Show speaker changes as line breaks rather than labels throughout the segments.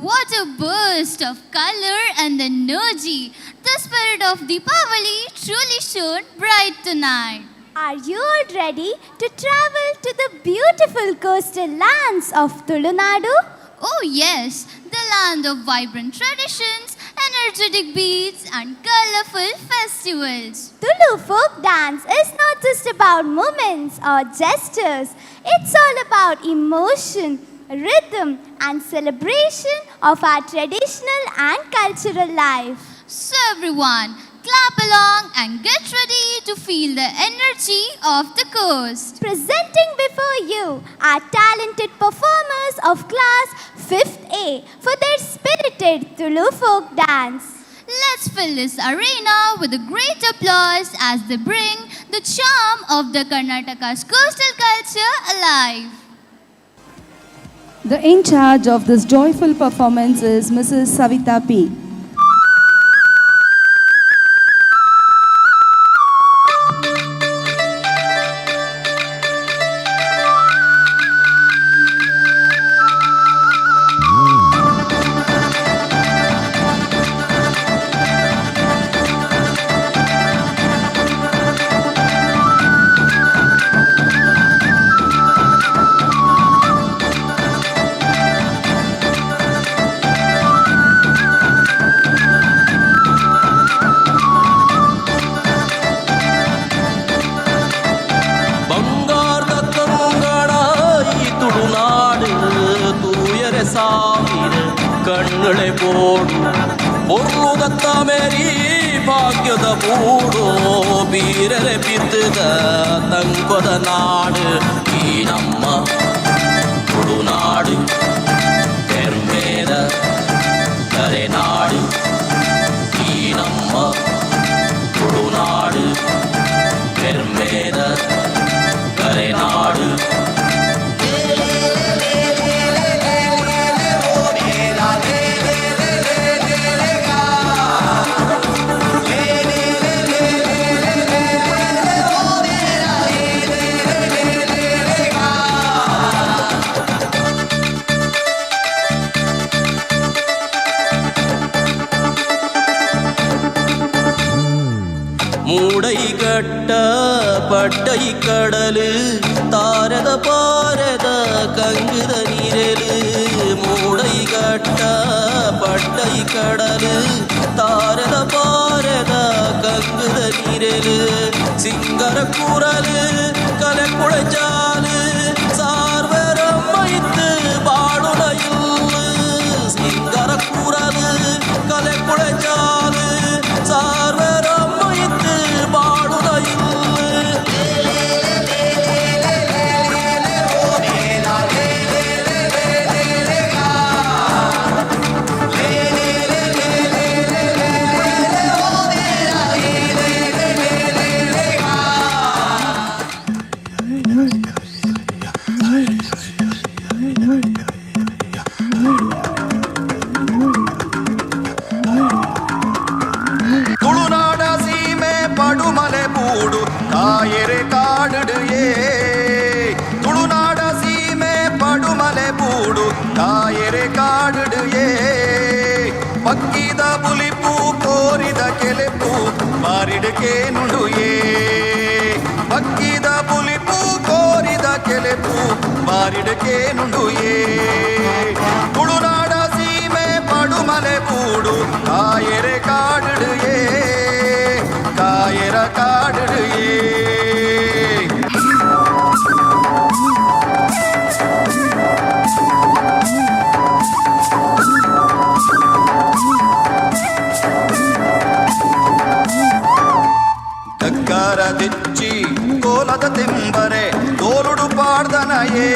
What a burst of color and energy! The spirit of Deepavali truly shone bright tonight.
Are you all ready to travel to the beautiful coastal lands of Tulunadu?
Oh yes, the land of vibrant traditions, energetic beats and colorful festivals.
Tulu folk dance is not just about movements or gestures. It's all about emotion, rhythm and celebration of our traditional and cultural life.
So everyone, clap along and get ready to feel the energy of the coast.
Presenting before you are talented performers of class 5th A for their spirited Tulu folk dance.
Let's fill this arena with a great applause as they bring the charm of the Karnataka's coastal culture alive.
The in charge of this joyful performance is Mrs. Savita P.
ಕಣ್ಣಳೆ ಬೋಡು ಒರ್ಲುದತ್ತ ಮೇರಿ ಭಾಗ್ಯದ ಬೂಡು ಬೀರರೆ ಬಿದ್ದದ ತಂಪದ ನಾಡು ಈ ನಮ್ಮ ತುಳುನಾಡು ಹೆಮ್ಮೆದ ಕರೆನಾಡು ಈ ನಮ್ಮ ತುಳುನಾಡು ಹೆಮ್ಮೆದ ಕರೆನಾಡು மூடைகட்ட பட்டை கடலு தாரத பாரத கங்குத நீரலு மூடைகட்ட பட்டை கடலு தாரத பாரத கங்குத நீரலு சிங்கர குரலு கலை குழைச்சாலு சார்வரம் வைத்து பாடுடையில் சிங்கர குரலு கலை குழைச்சாலு சார்வரம் ತುಳುನಾಡ ಸೀಮೆ ಪಡುಮಲೆ ಬೂಡು ಕಾಯರೆ ಕಾಡುಡುಯೇ ತುಳುನಾಡ ಸೀಮೆ ಪಡುಮಲೆ ಬೂಡು ಕಾಯರೆ ಕಾಡುಡುಯೇ ಪಕ್ಕಿದ ಬುಲಿಪು ಕೋರಿದ ಕೆಲೆಪು ಬಾರಿಡುಕೆ ನುಡುಯೇ ಪಕ್ಕಿದ ಬುಲಿಪು ಕೋರಿದ ಕೆಲೆಪು ಬಾರಿಡುಕೆ ನುಡುಯೇ ತುಳುನಾಡ ಸೀಮೆ ಪಡುಮಲೆ ಬೂಡು ಕಾಯರೆ ಕಾಡುಡುಯೇ ಕಾಯರ ಕಾಡುಡುಯೇ ಕಕ್ಕರ ದಿಚ್ಚಿ ಕೋಲದ ತೆಂಬರೆ ತೋರುಡು ಪಾಡ್ದನಯೇ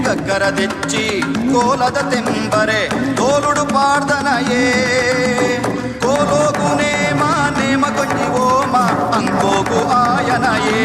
ಕಕ್ಕರ ದಿಚ್ಚಿ ಕೋಲದ ತೆಂಬರೆ ತೋರುಡು ಪಾಡ್ದನಯೇ ಕೋಲೋಗು ನೇಮ ನೇಮ ಕೊಂಜಿ ಓಮ ಅಂಕೋಗು ಆಯನಯೇ